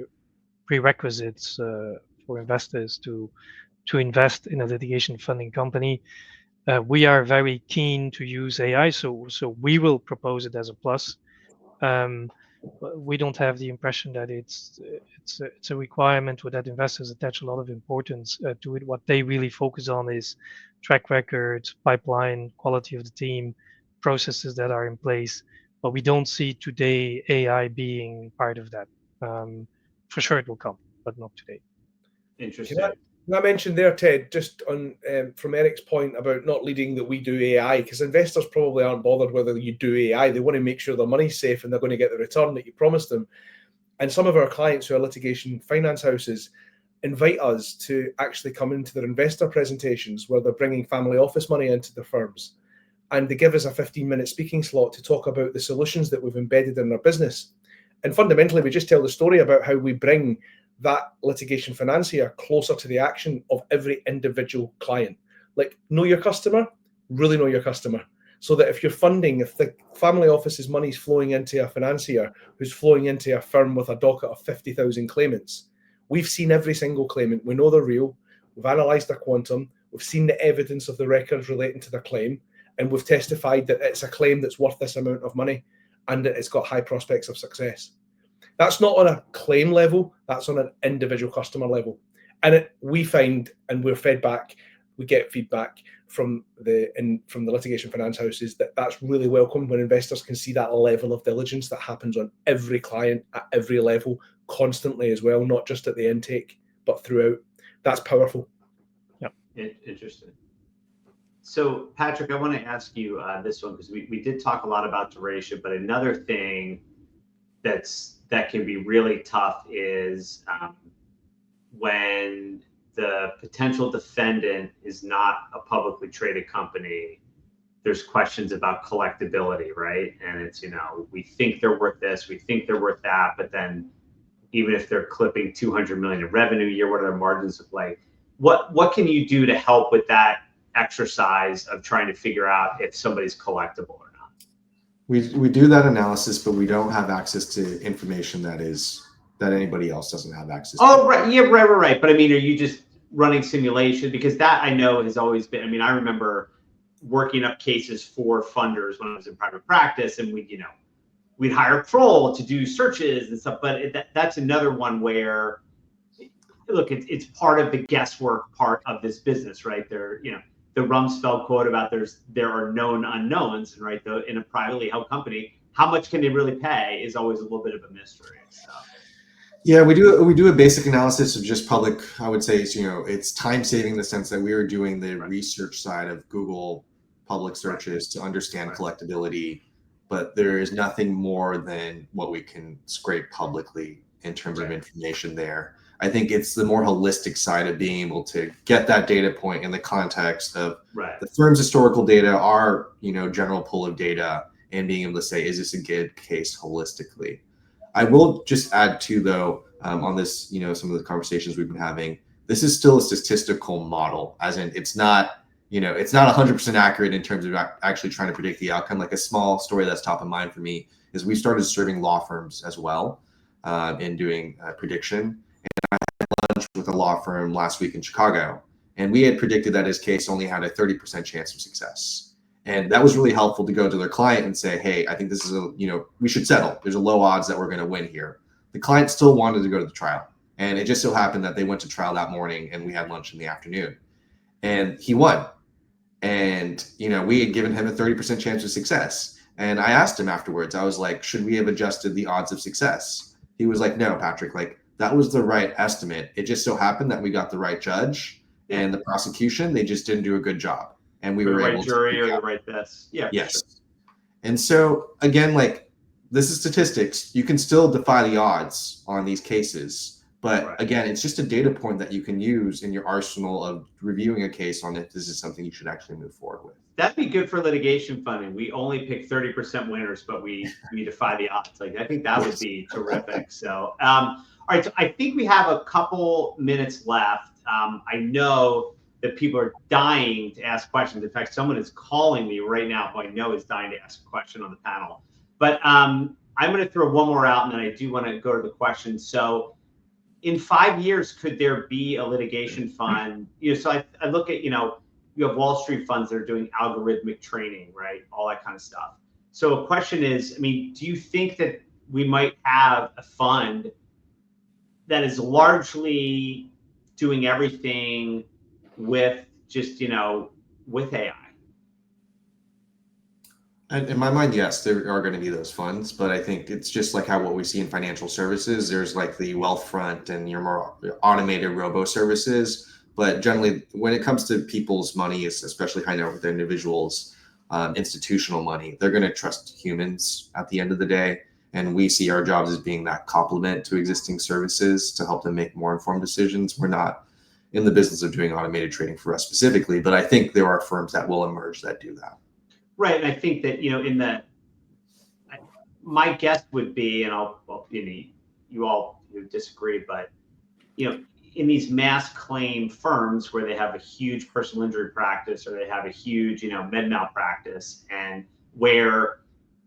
prerequisites for investors to invest in a litigation funding company. We are very keen to use AI, so we will propose it as a plus. We don't have the impression that it's a requirement or that investors attach a lot of importance to it. What they really focus on is track record, pipeline, quality of the team, processes that are in place. But we don't see today AI being part of that. For sure it will come, but not today. Interesting. Can I mention there, Ted, just on from Eric's point about not leading that we do AI, because investors probably aren't bothered whether you do AI. They want to make sure their money's safe and they're going to get the return that you promised them. And some of our clients who are litigation finance houses invite us to actually come into their investor presentations where they're bringing family office money into their firms. And they give us a 15-minute speaking slot to talk about the solutions that we've embedded in their business. And fundamentally, we just tell the story about how we bring that litigation financier closer to the action of every individual client. Like, know your customer, really know your customer. So that if you're funding, if the family office's money is flowing into a financier who's flowing into a firm with a docket of 50,000 claimants, we've seen every single claimant. We know they're real. We've analysed their quantum. We've seen the evidence of the records relating to their claim. And we've testified that it's a claim that's worth this amount of money and that it's got high prospects of success. That's not on a claim level. That's on an individual customer level. And we find, and we're fed back, we get feedback from the litigation finance houses that's really welcome when investors can see that level of diligence that happens on every client at every level constantly as well, not just at the intake, but throughout. That's powerful. Yep. Interesting. So, Patrick, I want to ask you this one, because we did talk a lot about duration, but another thing that can be really tough is when the potential defendant is not a publicly traded company. There's questions about collectability, right? And it's, we think they're worth this, we think they're worth that, but then even if they're clipping 200 million in revenue a year, what are their margins look like? What can you do to help with that exercise of trying to figure out if somebody's collectible or not? We do that analysis, but we don't have access to information that anybody else doesn't have access to. Oh, right. Yeah, right. But I mean, are you just running simulation? Because that I know has always been, I remember working up cases for funders when I was in private practice, and we'd hire a troll to do searches and stuff, but that's another one where, look, it's part of the guesswork part of this business, right? The Rumsfeld quote about there are known unknowns, right? In a privately held company, how much can they really pay is always a little bit of a mystery. So. Yeah, we do a basic analysis of just public. I would say it's time saving in the sense that we are doing the research side of Google public searches to understand collectability, but there is nothing more than what we can scrape publicly in terms of information there. I think it's the more holistic side of being able to get that data point in the context of the firm's historical data, our general pool of data, and being able to say, is this a good case holistically? I will just add too, though, on this, some of the conversations we've been having, this is still a statistical model, as in it's not 100% accurate in terms of actually trying to predict the outcome. Like, a small story that's top of mind for me is we started serving law firms as well in doing prediction. Lunch with a law firm last week in Chicago, and we had predicted that his case only had a 30% chance of success. And that was really helpful to go to their client and say, hey, I think this is we should settle. There's a low odds that we're going to win here. The client still wanted to go to the trial. And it just so happened that they went to trial that morning and we had lunch in the afternoon. And he won. And, we had given him a 30% chance of success. And I asked him afterwards, I was like, should we have adjusted the odds of success? He was like, no, Patrick, like that was the right estimate. It just so happened that we got the right judge, and the prosecution, they just didn't do a good job. And we were the right able jury to or the right this. Yeah. yes. Sure. And so again, like this is statistics. You can still defy the odds on these cases. But Right. again, it's just a data point that you can use in your arsenal of reviewing a case on if this is something you should actually move forward with. That'd be good for litigation funding. We only pick 30% winners, but we defy the odds. Like I think that would be terrific. So, all right. So I think we have a couple minutes left. I know that people are dying to ask questions. In fact, someone is calling me right now who I know is dying to ask a question on the panel. But I'm going to throw one more out, and then I do want to go to the questions. So, in 5 years, could there be a litigation fund? So I look at, you have Wall Street funds that are doing algorithmic training, right? All that kind of stuff. So a question is, I mean, do you think that we might have a fund that is largely doing everything with just, with AI? In my mind, yes, there are going to be those funds, but I think it's just like what we see in financial services. There's like the Wealthfront and your more automated robo services. But generally, when it comes to people's money, especially high net worth individuals, institutional money, they're going to trust humans at the end of the day. And we see our jobs as being that complement to existing services to help them make more informed decisions. We're not in the business of doing automated trading for us specifically, but I think there are firms that will emerge that do that. Right. And I think that, my guess would be, and you all disagree, but, in these mass claim firms where they have a huge personal injury practice or they have a huge, med mal practice, and where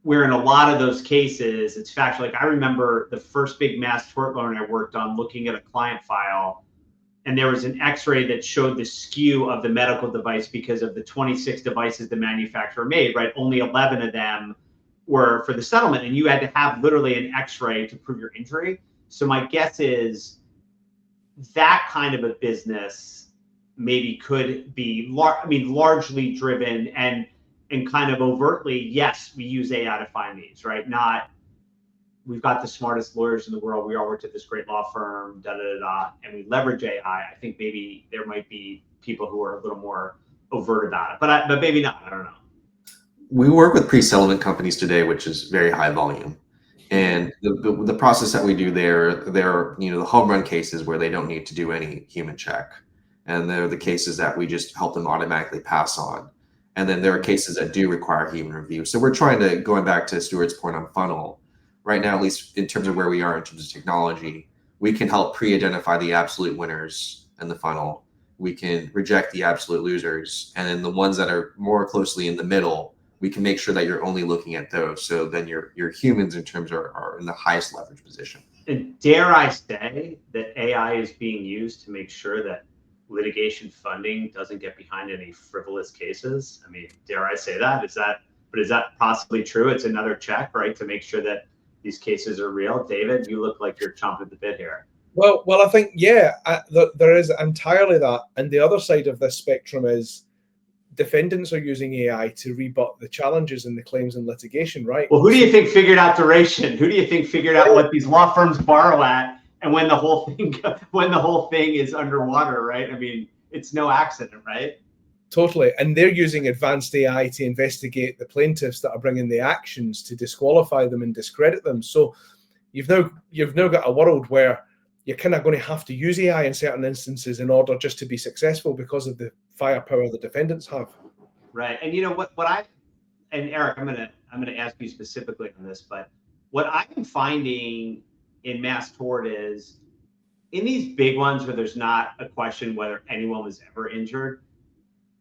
in a lot of those cases, it's factual. Like I remember the first big mass tort loan I worked on, looking at a client file, and there was an x-ray that showed the skew of the medical device because of the 26 devices the manufacturer made, right? Only 11 of them were for the settlement, and you had to have literally an x-ray to prove your injury. So my guess is that kind of a business maybe could be largely driven and kind of overtly, yes, we use AI to find these, right? Not we've got the smartest lawyers in the world, we all worked at this great law firm, and we leverage AI. I think maybe there might be people who are a little more overt about it, but maybe not. I don't know. We work with pre-settlement companies today, which is very high volume. And the process that we do there are, the home run cases where they don't need to do any human check. And they're the cases that we just help them automatically pass on. And then there are cases that do require human review. So we're trying to, going back to Stuart's point on funnel, right now, at least in terms of where we are in terms of technology, we can help pre-identify the absolute winners in the funnel. We can reject the absolute losers. And then the ones that are more closely in the middle, we can make sure that you're only looking at those. So then your humans in terms are in the highest leverage position. And dare I say that AI is being used to make sure that litigation funding doesn't get behind any frivolous cases? I mean, dare I say that? Is that possibly true? It's another check, right? To make sure that these cases are real. David, you look like you're chomping at the bit here. Well, I think, there is entirely that. And the other side of this spectrum is defendants are using AI to rebut the challenges in the claims and litigation, right? Well, who do you think figured out duration? Who do you think figured out what these law firms borrow at, and when the whole thing is underwater, right? I mean, it's no accident, right? Totally. And they're using advanced AI to investigate the plaintiffs that are bringing the actions to disqualify them and discredit them. So you've now got a world where you're kind of going to have to use AI in certain instances in order just to be successful because of the firepower the defendants have. Right. And and Eric, I'm gonna ask you specifically on this, but what I'm finding in mass tort is in these big ones where there's not a question whether anyone was ever injured,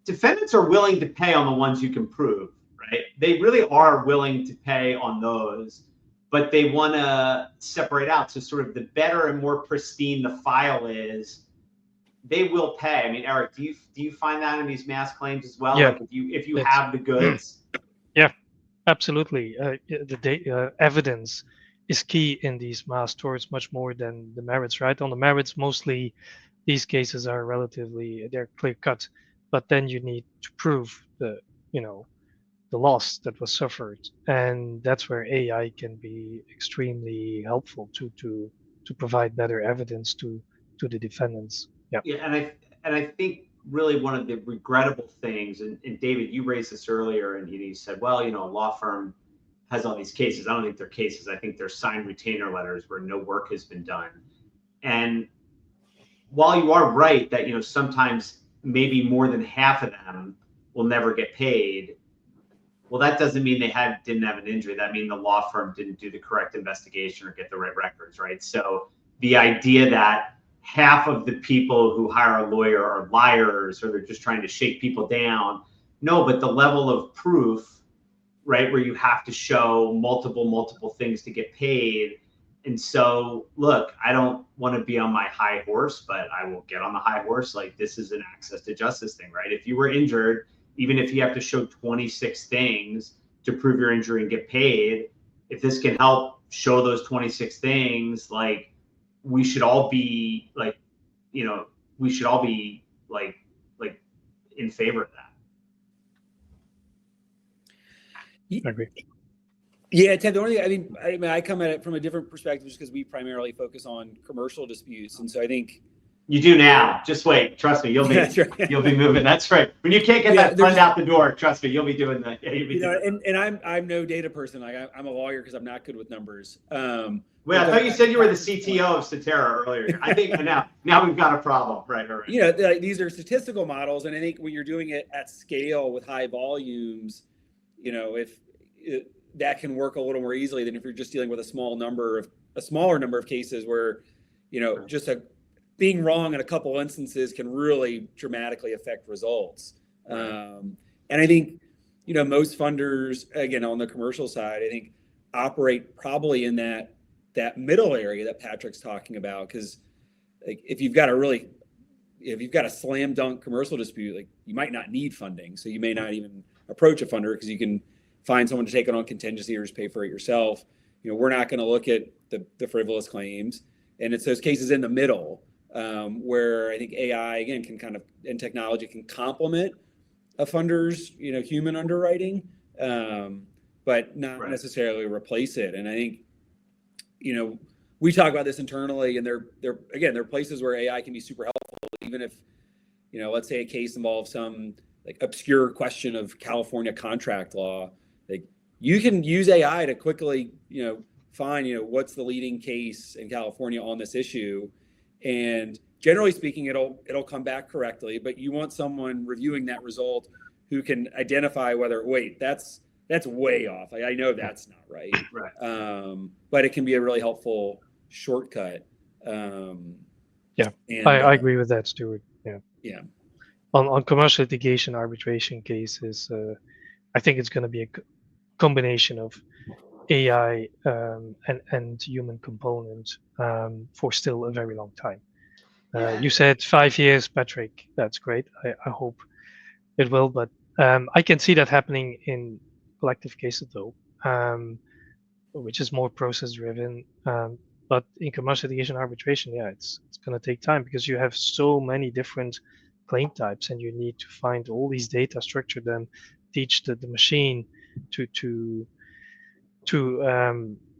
defendants are willing to pay on the ones you can prove, right? They really are willing to pay on those, but they want to separate out. So sort of the better and more pristine the file is, they will pay. I mean, Eric, do you find that in these mass claims as well? Yeah. Like if you have the goods. Yeah, absolutely. The evidence is key in these mass torts much more than the merits, right? On the merits, mostly these cases are they're clear cut, but then you need to prove the loss that was suffered, and that's where AI can be extremely helpful to provide better evidence to the defendants. Yeah. Yeah, and I think really one of the regrettable things, and David, you raised this earlier, and you said, well, a law firm has all these cases. I don't think they're cases. I think they're signed retainer letters where no work has been done. And while you are right that sometimes maybe more than half of them will never get paid, well, that doesn't mean they didn't have an injury. That means the law firm didn't do the correct investigation or get the right records, right? So the idea that half of the people who hire a lawyer are liars or they're just trying to shake people down, no, but the level of proof, right, where you have to show multiple things to get paid. And so, look, I don't want to be on my high horse, but I will get on the high horse. Like, this is an access to justice thing, right? If you were injured, even if you have to show 26 things to prove your injury and get paid, if this can help show those 26 things, like, we should all be like, we should all be like in favor of that. I agree. Yeah, Ted, the only thing, I mean, I come at it from a different perspective just because we primarily focus on commercial disputes. And so I think you do now. Just wait. Trust me, you'll be right. You'll be moving. That's right. When you can't get that fund out the door, trust me, you'll be doing that. Yeah, and I'm no data person. Like I'm a lawyer because I'm not good with numbers. Wait, I thought you said you were the CTO of Statera earlier. I think now we've got a problem. Right. These are statistical models, and I think when you're doing it at scale with high volumes, that can work a little more easily than if you're just dealing with a smaller number of cases where, just being wrong in a couple instances can really dramatically affect results. And I think, most funders, again, on the commercial side, I think operate probably in that middle area that Patrick's talking about. Because like, if you've got a slam dunk commercial dispute, like you might not need funding. So you may not even approach a funder because you can find someone to take it on contingency or just pay for it yourself. We're not going to look at the frivolous claims. And it's those cases in the middle where I think AI, again, and technology can complement a funder's, human underwriting, but not necessarily replace it. And I think, we talk about this internally, and there are places where AI can be super helpful, even if, let's say a case involves some like obscure question of California contract law. Like you can use AI to quickly, find, what's the leading case in California on this issue. And generally speaking, it'll come back correctly, but you want someone reviewing that result who can identify whether, wait, that's way off. I know that's not right. Right. But it can be a really helpful shortcut. I agree with that, Stuart. Yeah. On commercial litigation arbitration cases, I think it's going to be a combination of AI and human component for still a very long time. You said 5 years, Patrick. That's great. I hope it will, but I can see that happening in collective cases though, which is more process driven. But in commercial litigation arbitration, it's going to take time because you have so many different claim types, and you need to find all these data, structure them, teach the machine to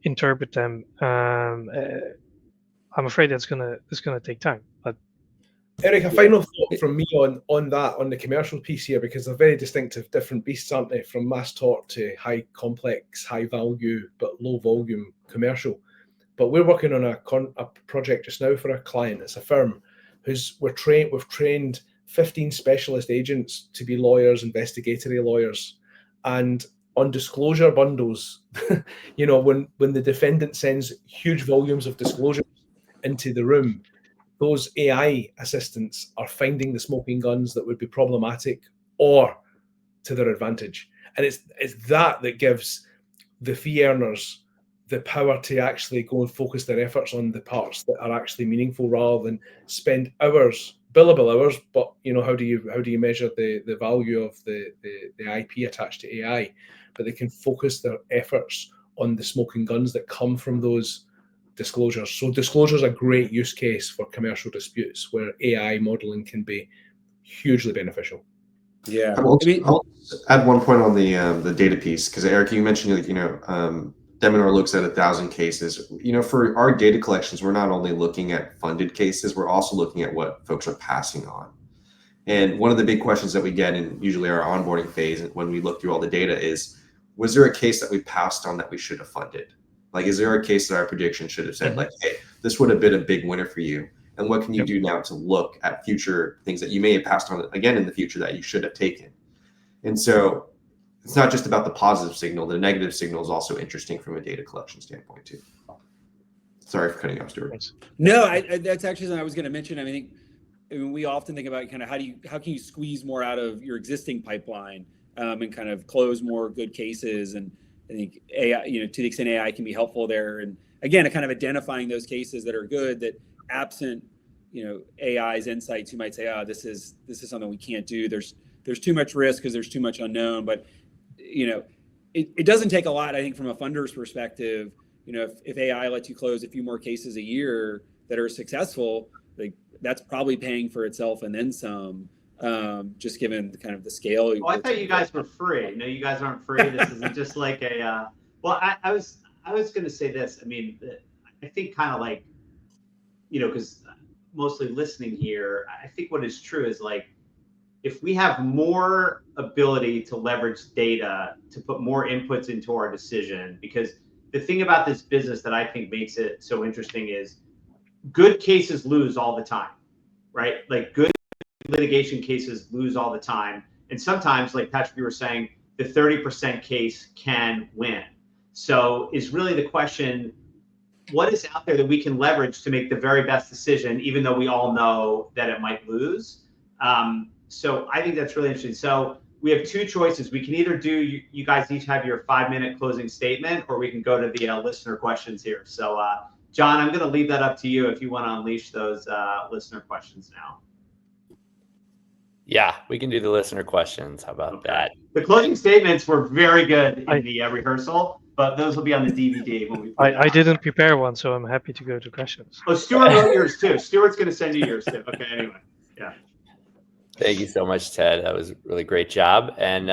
interpret them. I'm afraid it's gonna take time. But Eric, a final thought from me on the commercial piece here, because they're very distinctive, different beasts, aren't they? From mass tort to high complex, high value but low volume commercial. But we're working on a project just now for a client. It's a firm we've trained 15 specialist agents to be lawyers, investigatory lawyers, and on disclosure bundles, when the defendant sends huge volumes of disclosure into the room, those AI assistants are finding the smoking guns that would be problematic or to their advantage. And it's that gives the fee earners the power to actually go and focus their efforts on the parts that are actually meaningful rather than spend hours, billable hours, but how do you measure the value of the IP attached to AI? But they can focus their efforts on the smoking guns that come from those disclosures. So disclosure is a great use case for commercial disputes where AI modeling can be hugely beneficial. Yeah. I'll add one point on the data piece, because Eric, you mentioned, like, Deminor looks at 1,000 cases. For our data collections, we're not only looking at funded cases, we're also looking at what folks are passing on. And one of the big questions that we get in usually our onboarding phase when we look through all the data is, was there a case that we passed on that we should have funded? Like, is there a case that our prediction should have said, like, hey, this would have been a big winner for you? And what can you do now to look at future things that you may have passed on again in the future that you should have taken? And so it's not just about the positive signal. The negative signal is also interesting from a data collection standpoint too. Sorry for cutting you off, Stuart. No, that's actually something I was going to mention. I mean, we often think about kind of how can you squeeze more out of your existing pipeline and kind of close more good cases. And I think AI, to the extent AI can be helpful there. And again, kind of identifying those cases that are good, that absent, AI's insights, you might say, oh, this is something we can't do. There's too much risk because there's too much unknown. But, it doesn't take a lot, I think, from a funder's perspective. If AI lets you close a few more cases a year that are successful, like that's probably paying for itself and then some, just given kind of the scale. Oh, I thought you guys were free. No, you guys aren't free. This isn't just like a, well, I was going to say this. I mean, I think kind of like, because mostly listening here, I think what is true is, like, if we have more ability to leverage data to put more inputs into our decision, because the thing about this business that I think makes it so interesting is good cases lose all the time, right? Like, good litigation cases lose all the time. And sometimes, like Patrick, you were saying, the 30% case can win. So is really the question, what is out there that we can leverage to make the very best decision, even though we all know that it might lose? So I think that's really interesting. So we have two choices. We can either do, you guys each have your 5-minute closing statement, or we can go to the listener questions here. So John, I'm going to leave that up to you if you want to unleash those listener questions now. Yeah, we can do the listener questions. How about that? The closing statements were very good in the rehearsal, but those will be on the DVD when we put I didn't prepare one, so I'm happy to go to questions. Oh, Stuart wrote yours too. Stuart's going to send you yours too. Okay, anyway. Yeah. Thank you so much, Ted. That was a really great job. And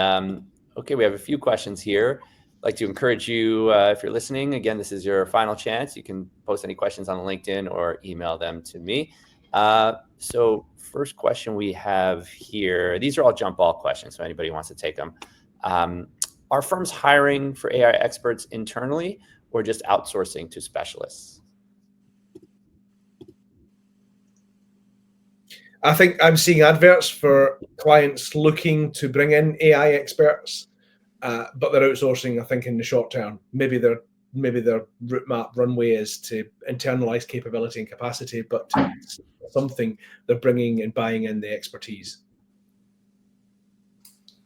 okay, we have a few questions here. I'd like to encourage you, if you're listening, again, this is your final chance. You can post any questions on LinkedIn or email them to me. So first question we have here, these are all jump ball questions, so anybody wants to take them. Are firms hiring for AI experts internally or just outsourcing to specialists? I think I'm seeing adverts for clients looking to bring in AI experts, but they're outsourcing, I think, in the short term. Maybe their route map runway is to internalize capability and capacity, but something they're bringing and buying in the expertise.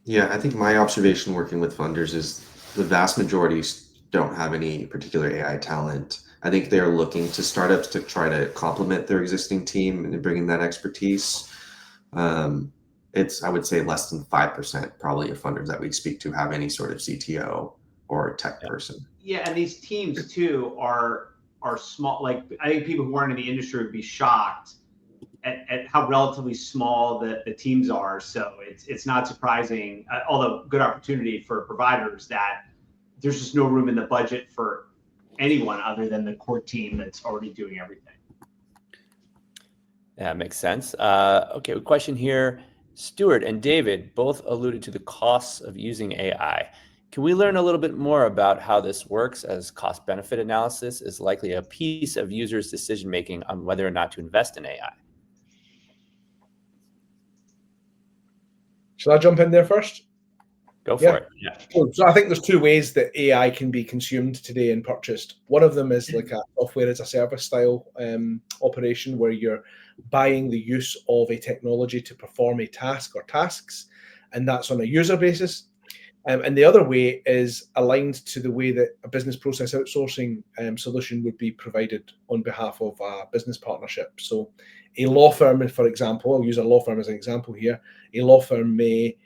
Yeah, I think my observation working with funders is the vast majority don't have any particular AI talent. I think they're looking to startups to try to complement their existing team and bring in that expertise. It's, I would say, less than 5% probably of funders that we speak to have any sort of CTO or tech person. Yeah, and these teams too are small. Like, I think people who aren't in the industry would be shocked at how relatively small the teams are. So it's not surprising, although good opportunity for providers, that there's just no room in the budget for anyone other than the core team that's already doing everything. Yeah, makes sense. Okay, a question here. Stuart and David both alluded to the costs of using AI. Can we learn a little bit more about how this works, as cost-benefit analysis is likely a piece of users' decision-making on whether or not to invest in AI? Shall I jump in there first? Go for it. Yeah. So I think there's two ways that AI can be consumed today and purchased. One of them is like a software as a service style operation, where you're buying the use of a technology to perform a task or tasks, and that's on a user basis. And the other way is aligned to the way that a business process outsourcing solution would be provided on behalf of a business partnership. So a law firm, for example, I'll use a law firm as an example here. A law firm may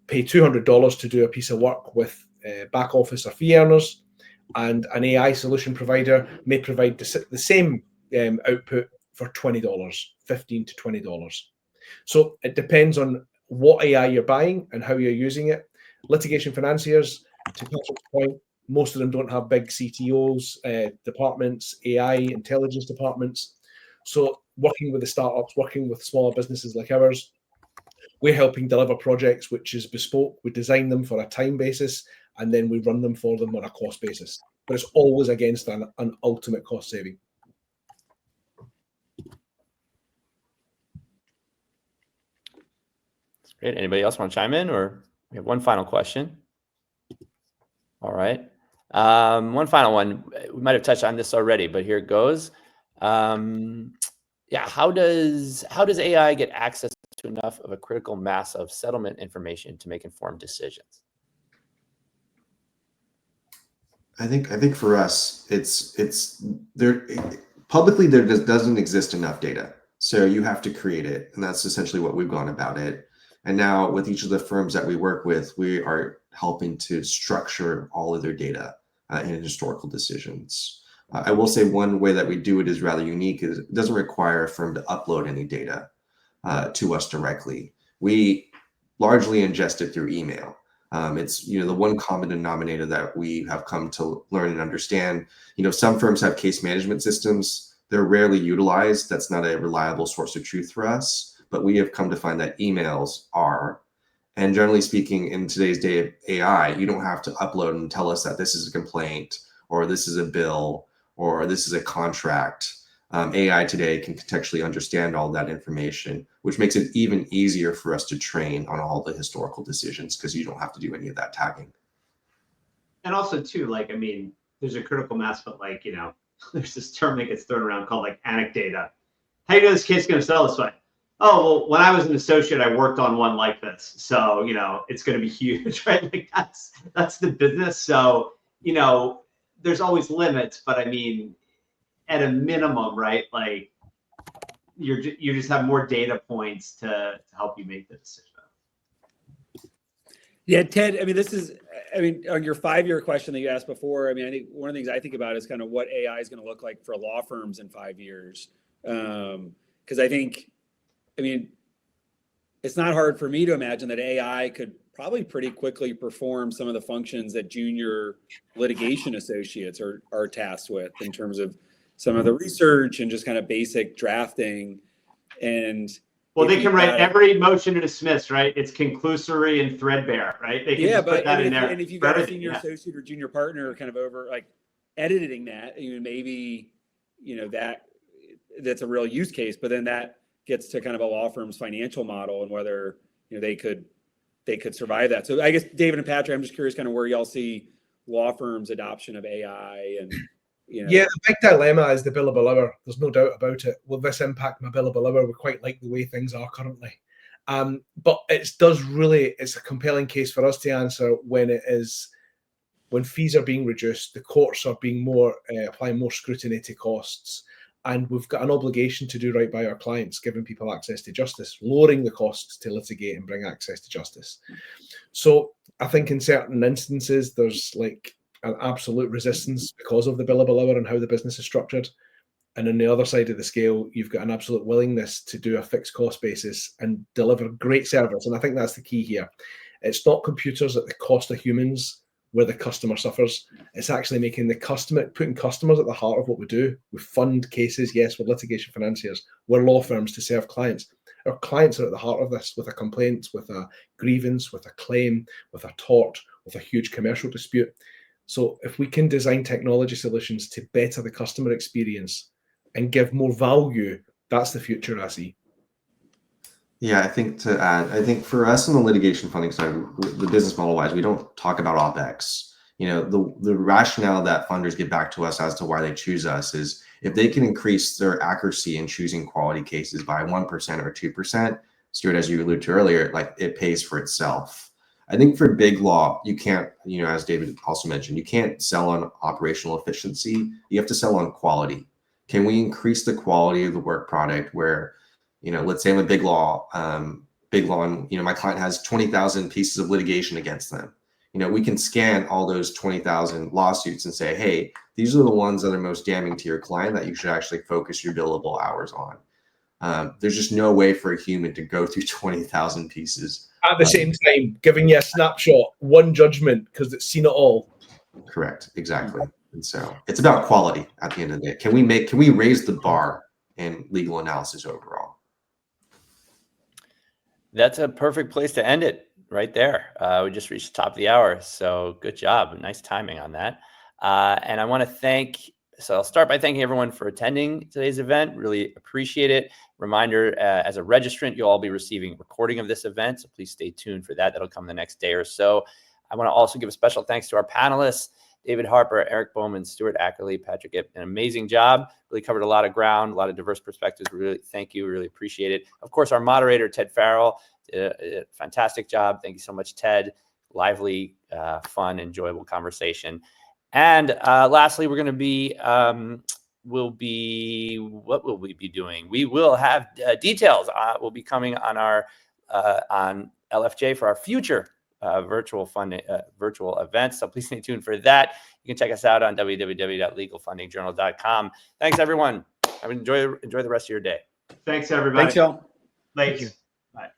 pay $200 to do a piece of work with back office or fee earners, and an AI solution provider may provide the same output for $20, $15 to $20. So it depends on what AI you're buying and how you're using it. Litigation financiers, to Patrick's point, most of them don't have big CTOs, departments, AI, intelligence departments. So working with the startups, working with smaller businesses like ours, we're helping deliver projects which is bespoke. We design them for a time basis, and then we run them for them on a cost basis. But it's always against an ultimate cost saving. That's great. Anybody else want to chime in, or we have one final question? All right. One final one. We might have touched on this already, but here it goes. Yeah, how does AI get access to enough of a critical mass of settlement information to make informed decisions? I think for us, it's there publicly there doesn't exist enough data, so you have to create it, and that's essentially what we've gone about it. And now with each of the firms that we work with, we are helping to structure all of their data in historical decisions. I will say one way that we do it is rather unique. Is it doesn't require a firm to upload any data to us directly. We largely ingest it through email. It's the one common denominator that we have come to learn and understand. Some firms have case management systems. They're rarely utilized. That's not a reliable source of truth for us. But we have come to find that emails are. And generally speaking, in today's day of AI, you don't have to upload and tell us that this is a complaint or this is a bill or this is a contract. AI today can contextually understand all that information, which makes it even easier for us to train on all the historical decisions because you don't have to do any of that tagging. And also too, there's a critical mass, but there's this term that gets thrown around called anecdata. How do you know this case is going to sell this way? Oh, well, when I was an associate, I worked on one like this. So, it's going to be huge, right? That's the business. So, there's always limits, but at a minimum, right? You just have more data points to help you make the decision. Yeah, Ted, this is, on your 5-year question that you asked before, I think one of the things I think about is kind of what AI is going to look like for law firms in 5 years. Because I think, it's not hard for me to imagine that AI could probably pretty quickly perform some of the functions that junior litigation associates are tasked with in terms of some of the research and just kind of basic drafting. And well, they can write every motion to dismiss, right? It's conclusory and threadbare, right? They can put that in there. And if you've got a senior associate or junior partner kind of over editing that, maybe that's a real use case, but then that gets to kind of a law firm's financial model and whether they could survive that. So I guess David and Patrick, I'm just curious kind of where y'all see law firms' adoption of AI and Yeah, the big dilemma is the billable hour. There's no doubt about it. Will this impact my billable hour? We quite like the way things are currently. But it's a compelling case for us to answer when fees are being reduced, the courts are being applying more scrutiny to costs, and we've got an obligation to do right by our clients, giving people access to justice, lowering the costs to litigate and bring access to justice. So I think in certain instances, there's an absolute resistance because of the billable hour and how the business is structured. And on the other side of the scale, you've got an absolute willingness to do a fixed cost basis and deliver great service. And I think that's the key here. It's not computers at the cost of humans where the customer suffers. It's actually putting customers at the heart of what we do. We fund cases. Yes, we're litigation financiers. We're law firms to serve clients. Our clients are at the heart of this with a complaint, with a grievance, with a claim, with a tort, with a huge commercial dispute. So if we can design technology solutions to better the customer experience and give more value, that's the future I see. Yeah, I think to add, for us on the litigation funding side, the business model wise, we don't talk about OpEx. The rationale that funders get back to us as to why they choose us is if they can increase their accuracy in choosing quality cases by 1% or 2%, Stuart, as you alluded to earlier, it pays for itself. I think for big law, you can't, as David also mentioned, you can't sell on operational efficiency. You have to sell on quality. Can we increase the quality of the work product where, let's say I'm a big law, and, my client has 20,000 pieces of litigation against them. We can scan all those 20,000 lawsuits and say, hey, these are the ones that are most damning to your client that you should actually focus your billable hours on. There's just no way for a human to go through 20,000 pieces. At the same time, giving you a snapshot, one judgment, because it's seen it all. Correct, exactly. And so it's about quality at the end of the day. Can we raise the bar in legal analysis overall? That's a perfect place to end it right there. We just reached the top of the hour. So good job. Nice timing on that. And I want to I'll start by thanking everyone for attending today's event. Really appreciate it. Reminder, as a registrant, you'll all be receiving a recording of this event. So please stay tuned for that. That'll come the next day or so. I want to also give a special thanks to our panelists, David Harper, Eric Bowman, Stuart Ackerley, Patrick Ip. An amazing job. Really covered a lot of ground, a lot of diverse perspectives. Really, thank you. Really appreciate it. Of course, our moderator, Ted Farrell, did a fantastic job. Thank you so much, Ted. Lively, fun, enjoyable conversation. And lastly, we're going to be, what will we be doing? We will have details. Will be coming on our on LFJ for our future virtual events. So please stay tuned for that. You can check us out on www.legalfundingjournal.com. Thanks, everyone. Enjoy the rest of your day. Thanks, everybody. Thanks, y'all. Thanks. Bye.